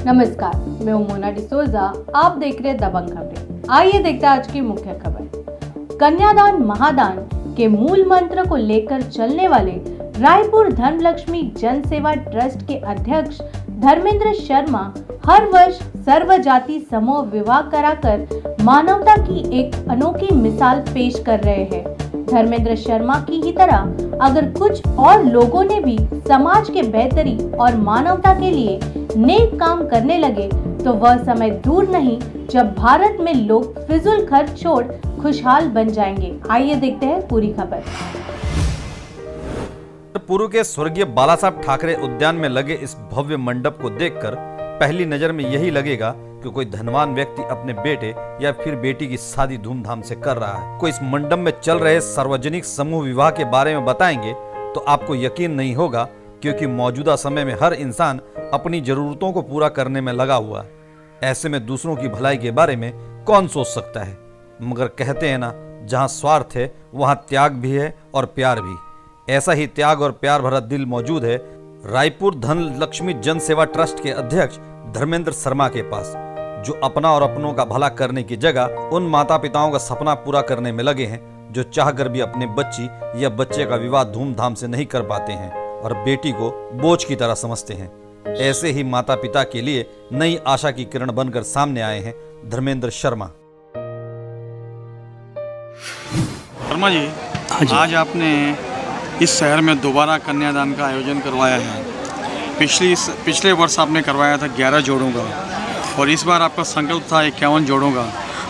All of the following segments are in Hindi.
नमस्कार, मैं हूं मोना डिसोजा। आप देख रहे हैं दबंग खबरें। आइए देखते हैं आज की मुख्य खबर। कन्यादान महादान के मूल मंत्र को लेकर चलने वाले रायपुर धर्मलक्ष्मी जन सेवा ट्रस्ट के अध्यक्ष धर्मेंद्र शर्मा हर वर्ष सर्व जाति समूह विवाह कराकर मानवता की एक अनोखी मिसाल पेश कर रहे हैं। धर्मेंद्र शर्मा की ही तरह अगर कुछ और लोगों ने भी समाज के बेहतरी और मानवता के लिए नेक काम करने लगे तो वह समय दूर नहीं जब भारत में लोग फिजूल खर्च छोड़ खुशहाल बन जाएंगे। आइए देखते हैं पूरी खबर। पूर्व के स्वर्गीय बाला साहब ठाकरे उद्यान में लगे इस भव्य मंडप को देखकर पहली नजर में यही लगेगा कि कोई धनवान व्यक्ति अपने बेटे या फिर बेटी की शादी धूमधाम से कर रहा है। कोई इस मंडप में चल रहे सार्वजनिक समूह विवाह के बारे में बताएंगे तो आपको यकीन नहीं होगा, क्योंकि मौजूदा समय में हर इंसान अपनी जरूरतों को पूरा करने में लगा हुआ है। ऐसे में दूसरों की भलाई के बारे में कौन सोच सकता है। मगर कहते हैं ना, जहाँ स्वार्थ है वहाँ त्याग भी है और प्यार भी। ऐसा ही त्याग और प्यार भरा दिल मौजूद है रायपुर धनलक्ष्मी जन सेवा ट्रस्ट के अध्यक्ष धर्मेंद्र शर्मा के पास, जो अपना और अपनों का भला करने की जगह उन माता पिताओं का सपना पूरा करने में लगे हैं जो चाहकर भी अपने बच्ची या बच्चे का विवाह धूमधाम से नहीं कर पाते हैं और बेटी को बोझ की तरह समझते हैं। ऐसे ही माता पिता के लिए नई आशा की किरण बनकर सामने आए हैं धर्मेंद्र शर्मा। शर्मा जी, आज आपने इस शहर में दोबारा कन्यादान का आयोजन करवाया है। पिछले वर्ष आपने करवाया था 11 जोड़ों का और इस बार आपका संकल्प था 51 जोड़ों का।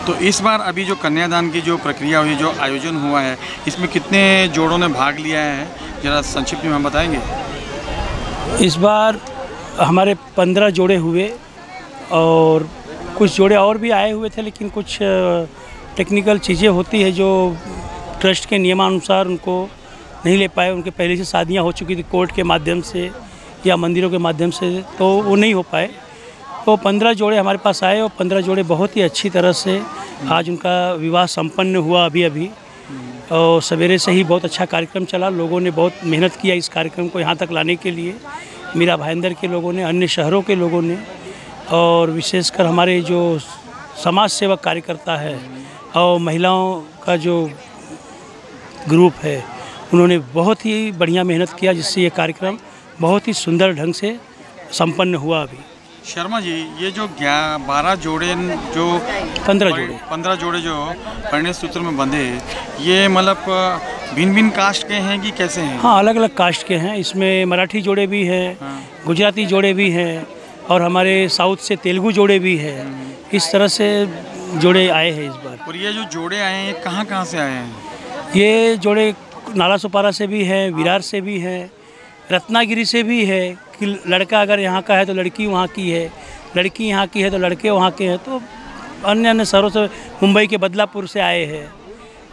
तो इस बार अभी जो कन्यादान की जो प्रक्रिया हुई, जो आयोजन हुआ है, इसमें कितने जोड़ों ने भाग लिया है, जरा संक्षिप्त में हम बताएंगे। इस बार हमारे 15 जोड़े हुए और कुछ जोड़े और भी आए हुए थे, लेकिन कुछ टेक्निकल चीज़ें होती है जो ट्रस्ट के नियमानुसार उनको नहीं ले पाए। उनके पहले से शादियां हो चुकी थी कोर्ट के माध्यम से या मंदिरों के माध्यम से, तो वो नहीं हो पाए। तो 15 जोड़े हमारे पास आए और 15 जोड़े बहुत ही अच्छी तरह से आज उनका विवाह संपन्न हुआ अभी और सवेरे से ही बहुत अच्छा कार्यक्रम चला। लोगों ने बहुत मेहनत किया इस कार्यक्रम को यहाँ तक लाने के लिए। मीरा भाईंदर के लोगों ने, अन्य शहरों के लोगों ने और विशेषकर हमारे जो समाज सेवक कार्यकर्ता है और महिलाओं का जो ग्रुप है, उन्होंने बहुत ही बढ़िया मेहनत किया, जिससे ये कार्यक्रम बहुत ही सुंदर ढंग से संपन्न हुआ। अभी शर्मा जी, ये जो 12 जोड़े जो 15 जोड़े जो परिणय सूत्र में बंधे, ये मतलब भिन्न भिन्न कास्ट के हैं कि कैसे हैं? हाँ, अलग अलग कास्ट के हैं। इसमें मराठी जोड़े भी हैं, गुजराती जोड़े भी हैं और हमारे साउथ से तेलुगु जोड़े भी हैं। इस तरह से जोड़े आए हैं इस बार। और ये जो जोड़े आए हैं कहाँ से आए हैं? ये जोड़े नाला सुपारा से भी हैं, विरार से भी हैं, रत्नागिरी से भी है कि लड़का अगर यहाँ का है तो लड़की वहाँ की है, लड़की यहाँ की है तो लड़के वहाँ के हैं। तो अन्य शहरों से, मुंबई के बदलापुर से आए हैं,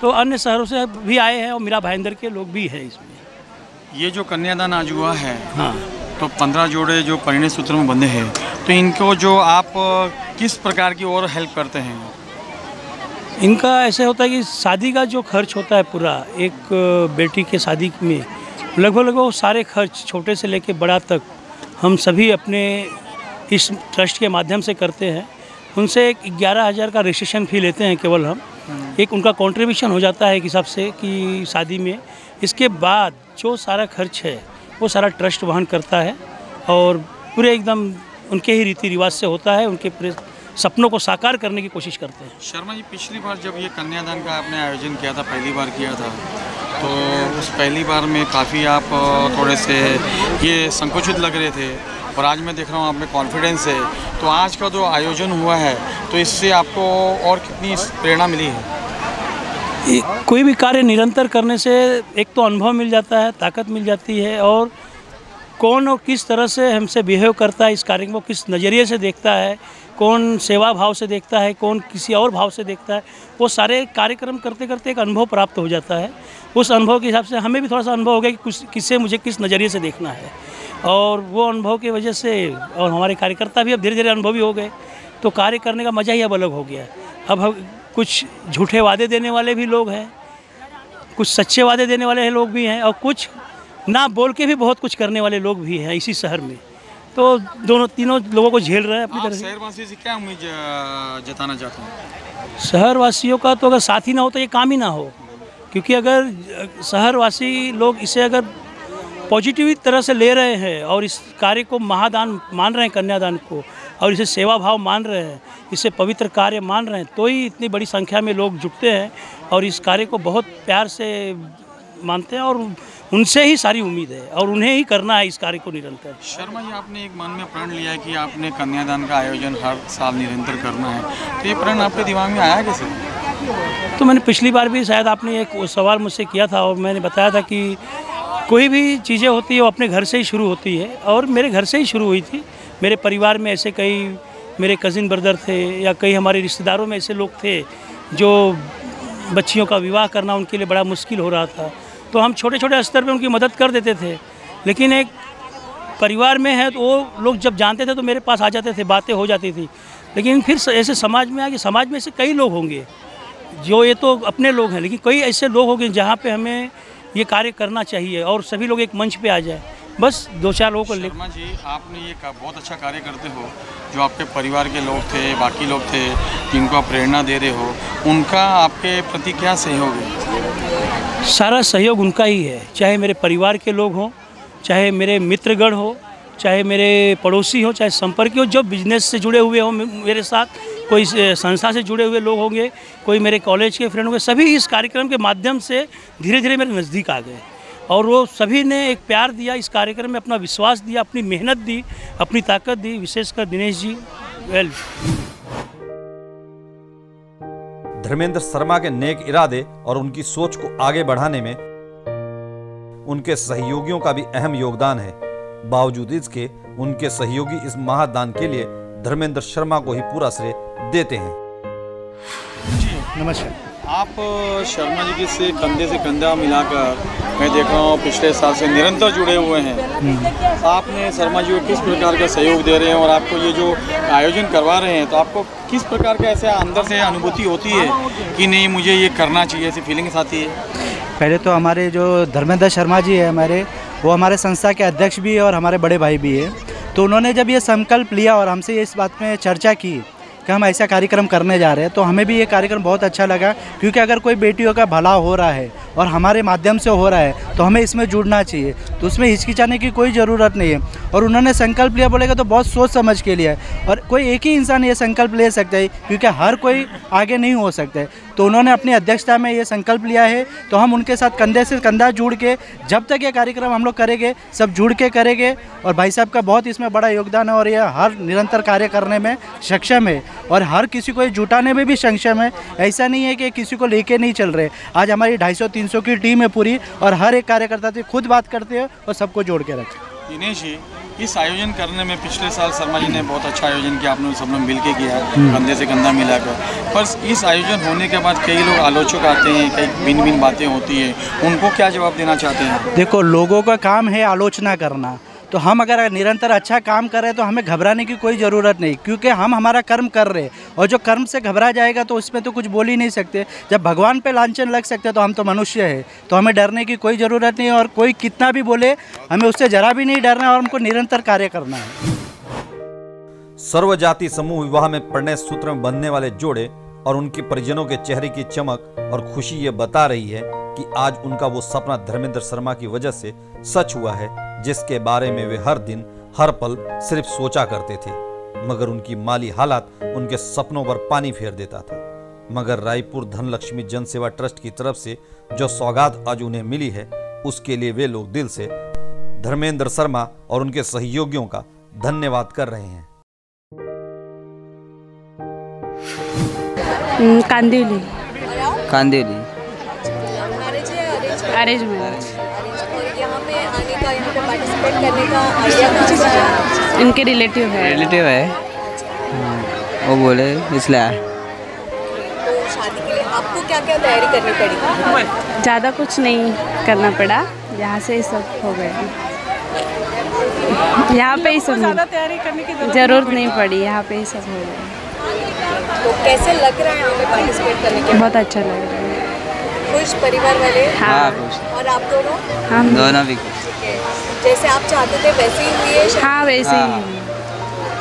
तो अन्य शहरों से भी आए हैं और मीरा भाईंदर के लोग भी हैं इसमें। ये जो कन्यादान आज हुआ है, हाँ, तो 15 जोड़े जो परिणय सूत्र में बंधे हैं, तो इनको जो आप किस प्रकार की और हेल्प करते हैं? इनका ऐसे होता है कि शादी का जो खर्च होता है पूरा, एक बेटी के शादी में लगभग वो सारे खर्च छोटे से लेके बड़ा तक हम सभी अपने इस ट्रस्ट के माध्यम से करते हैं। उनसे एक 11,000 का रजिस्ट्रेशन फ़ी लेते हैं केवल हम। एक उनका कंट्रीब्यूशन हो जाता है एक हिसाब से कि शादी में। इसके बाद जो सारा खर्च है वो सारा ट्रस्ट वहन करता है और पूरे एकदम उनके ही रीति रिवाज से होता है। उनके पूरे सपनों को साकार करने की कोशिश करते हैं। शर्मा जी, पिछली बार जब ये कन्यादान का आपने आयोजन किया था, पहली बार किया था, तो उस पहली बार में काफ़ी आप थोड़े से ये संकुचित लग रहे थे और आज मैं देख रहा हूँ आप में कॉन्फिडेंस है। तो आज का जो आयोजन हुआ है, तो इससे आपको और कितनी प्रेरणा मिली है? कोई भी कार्य निरंतर करने से एक तो अनुभव मिल जाता है, ताकत मिल जाती है और कौन और किस तरह से हमसे बिहेव करता है, इस कार्य को किस नज़रिए से देखता है, कौन सेवा भाव से देखता है, कौन किसी और भाव से देखता है, वो सारे कार्यक्रम करते करते एक अनुभव प्राप्त हो जाता है। उस अनुभव के हिसाब से हमें भी थोड़ा सा अनुभव हो गया कि किससे मुझे किस नज़रिए से देखना है और वो अनुभव की वजह से और हमारे कार्यकर्ता भी अब धीरे धीरे अनुभवी हो गए, तो कार्य करने का मज़ा ही अब अलग हो गया। अब हम कुछ झूठे वादे देने वाले भी लोग हैं, कुछ सच्चे वादे देने वाले लोग भी हैं और कुछ ना बोल के भी बहुत कुछ करने वाले लोग भी हैं इसी शहर में। तो दोनों तीनों लोगों को झेल रहे हैं अपनी आप तरह से। शहरवासी से क्या उम्मीद जताना चाहते हैं? शहरवासियों का तो अगर साथ ही ना हो तो ये काम ही ना हो, क्योंकि अगर शहरवासी लोग इसे अगर पॉजिटिव तरह से ले रहे हैं और इस कार्य को महादान मान रहे हैं, कन्यादान को, और इसे सेवा भाव मान रहे हैं, इसे पवित्र कार्य मान रहे हैं, तो ही इतनी बड़ी संख्या में लोग जुटते हैं और इस कार्य को बहुत प्यार से मानते हैं और उनसे ही सारी उम्मीद है और उन्हें ही करना है इस कार्य को निरंतर। शर्मा जी, आपने एक मन में प्रण लिया है कि आपने कन्यादान का आयोजन हर साल निरंतर करना है, तो ये प्रण आपके दिमाग में आया कैसे? तो मैंने पिछली बार भी शायद आपने एक सवाल मुझसे किया था और मैंने बताया था कि कोई भी चीज़ें होती है वो अपने घर से ही शुरू होती है और मेरे घर से ही शुरू हुई थी। मेरे परिवार में ऐसे कई मेरे कज़िन ब्रदर थे या कई हमारे रिश्तेदारों में ऐसे लोग थे जो बच्चियों का विवाह करना उनके लिए बड़ा मुश्किल हो रहा था, तो हम छोटे छोटे स्तर पे उनकी मदद कर देते थे। लेकिन एक परिवार में है तो वो लोग जब जानते थे तो मेरे पास आ जाते थे, बातें हो जाती थी। लेकिन फिर ऐसे समाज में आ कि समाज में ऐसे कई लोग होंगे जो ये तो अपने लोग हैं, लेकिन कई ऐसे लोग होंगे जहाँ पे हमें ये कार्य करना चाहिए और सभी लोग एक मंच पे आ जाए। बस 2-4 लोगों को ले। शर्मा जी, आपने ये बहुत अच्छा कार्य करते हो, जो आपके परिवार के लोग थे, बाकी लोग थे जिनको आप प्रेरणा दे रहे हो, उनका आपके प्रति क्या सहयोग है? सारा सहयोग उनका ही है, चाहे मेरे परिवार के लोग हों, चाहे मेरे मित्रगण हो, चाहे मेरे पड़ोसी हो, चाहे संपर्की हो, जो बिजनेस से जुड़े हुए हों मेरे साथ, कोई संस्था से जुड़े हुए लोग होंगे, कोई मेरे कॉलेज के फ्रेंड होंगे, सभी इस कार्यक्रम के माध्यम से धीरे धीरे मेरे नज़दीक आ गए और वो सभी ने एक प्यार दिया इस कार्यक्रम में, अपना विश्वास दिया, अपनी मेहनत दी, अपनी ताकत दी, विशेषकर दिनेश जी। धर्मेंद्र शर्मा के नेक इरादे और उनकी सोच को आगे बढ़ाने में उनके सहयोगियों का भी अहम योगदान है। बावजूद इसके उनके सहयोगी इस महादान के लिए धर्मेंद्र शर्मा को ही पूरा श्रेय देते हैं। नमस्कार। आप शर्मा जी के से कंधे से कंधा मिलाकर मैं देख रहा हूँ पिछले साल से निरंतर जुड़े हुए हैं। आपने शर्मा जी को किस प्रकार का सहयोग दे रहे हैं और आपको ये जो आयोजन करवा रहे हैं तो आपको किस प्रकार का ऐसे अंदर से अनुभूति होती है कि नहीं मुझे ये करना चाहिए, ऐसी फीलिंग्स आती है? पहले तो हमारे जो धर्मेंद्र शर्मा जी है हमारे, वो हमारे संस्था के अध्यक्ष भी है और हमारे बड़े भाई भी है। तो उन्होंने जब ये संकल्प लिया और हमसे इस बात में चर्चा की कि हम ऐसा कार्यक्रम करने जा रहे हैं, तो हमें भी ये कार्यक्रम बहुत अच्छा लगा, क्योंकि अगर कोई बेटियों का भला हो रहा है और हमारे माध्यम से हो रहा है तो हमें इसमें जुड़ना चाहिए, तो उसमें हिचकिचाने की कोई ज़रूरत नहीं है। और उन्होंने संकल्प लिया, बोलेगा तो बहुत सोच समझ के लिया है और कोई एक ही इंसान ये संकल्प ले सकता है, क्योंकि हर कोई आगे नहीं हो सकता है। तो उन्होंने अपनी अध्यक्षता में ये संकल्प लिया है, तो हम उनके साथ कंधे से कंधा जुड़ के जब तक ये कार्यक्रम हम लोग करेंगे, सब जुड़ के करेंगे। और भाई साहब का बहुत इसमें बड़ा योगदान है और ये हर निरंतर कार्य करने में सक्षम है और हर किसी को जुटाने में भी सक्षम है। ऐसा नहीं है कि किसी को लेके नहीं चल रहे। आज हमारी 250-300 की टीम है पूरी और हर एक कार्यकर्ता से खुद बात करते हैं और सबको जोड़ के रखते हैं। दिनेश जी, इस आयोजन करने में पिछले साल शर्मा जी ने बहुत अच्छा आयोजन किया, आपने सब लोग मिलके किया, कंधे से कंधा मिलाकर। पर इस आयोजन होने के बाद कई लोग आलोचक आते हैं, कई भिन्न भिन्न बातें होती है, उनको क्या जवाब देना चाहते हैं? देखो, लोगों का काम है आलोचना करना, तो हम अगर निरंतर अच्छा काम कर रहे हैं तो हमें घबराने की कोई ज़रूरत नहीं, क्योंकि हम हमारा कर्म कर रहे हैं। और जो कर्म से घबरा जाएगा तो उसमें तो कुछ बोल ही नहीं सकते। जब भगवान पे लांछन लग सकते हैं तो हम तो मनुष्य है, तो हमें डरने की कोई ज़रूरत नहीं। और कोई कितना भी बोले, हमें उससे जरा भी नहीं डरना और हमको निरंतर कार्य करना है। सर्वजाति समूह विवाह में परिणय सूत्र में बंधने वाले जोड़े और उनके परिजनों के चेहरे की चमक और खुशी ये बता रही है कि आज उनका वो सपना धर्मेंद्र शर्मा की वजह से सच हुआ है, जिसके बारे में वे हर दिन हर पल सिर्फ सोचा करते थे। मगर उनकी माली हालात उनके सपनों पर पानी फेर देता था। मगर रायपुर धनलक्ष्मी जन सेवा ट्रस्ट की तरफ से जो सौगात आज उन्हें मिली है, उसके लिए वे लोग दिल से धर्मेंद्र शर्मा और उनके सहयोगियों का धन्यवाद कर रहे हैं। Kandivali arrange marriage. और यहाँ पे आने का, यहाँ पे पार्टिसिपेट करने का आइडिया कहाँ से आया? इनके रिलेटिव है। वो बोले इसलिए। तो शादी के लिए आपको क्या क्या तैयारी करनी पड़ी? ज़्यादा कुछ नहीं करना पड़ा, यहाँ से ही सब हो गया। यहाँ पे ही सब ज़्यादा तैयारी करने की ज़रूरत नहीं पड़ी, यहाँ पे ही सब हो गया। तो कैसे लग रहा है यहाँ पे पार्टिसिपेट करने के? बहुत अच्छा लग रहा है। खुश परिवार वाले? हाँ। और आप दोनों? हम दोनों भी। ओके, जैसे आप चाहते थे वैसे ही हुई है शादी? हाँ वैसे ही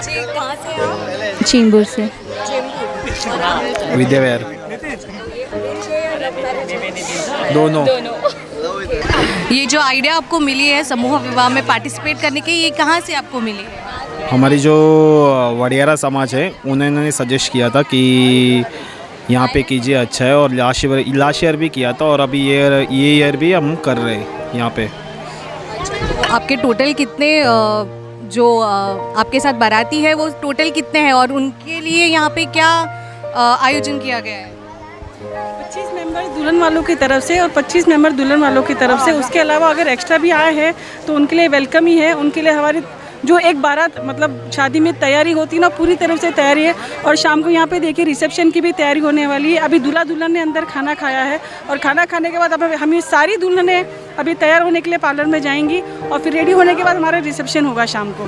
जी, कहाँ से आप? चींबूर से। चेंबूर। विद्याविहार दोनों। ये जो आइडिया आपको मिली है समूह विवाह में पार्टिसिपेट करने की, ये कहाँ से आपको मिली है? हमारी जो वडियारा समाज है उन्होंने सजेस्ट किया था कि यहाँ पे कीजिए, अच्छा है। और लास्ट ईयर भी किया था और अभी ये ईयर भी हम कर रहे हैं यहाँ पे। आपके टोटल कितने जो आपके साथ बाराती है वो टोटल कितने हैं और उनके लिए यहाँ पे क्या आयोजन किया गया है? 25 मेंबर दुल्हन वालों की तरफ से और 25 मेंबर दुल्हन वालों की तरफ से। उसके अलावा अगर एक्स्ट्रा भी आए हैं तो उनके लिए वेलकम ही है। उनके लिए हमारी जो एक बारात मतलब शादी में तैयारी होती है ना, पूरी तरफ से तैयारी है। और शाम को यहाँ पे देखिए रिसेप्शन की भी तैयारी होने वाली है। अभी दूल्हा दुल्हन ने अंदर खाना खाया है और खाना खाने के बाद अब हम ये सारी दुल्हनें अभी तैयार होने के लिए पार्लर में जाएंगी और फिर रेडी होने के बाद हमारा रिसेप्शन होगा शाम को।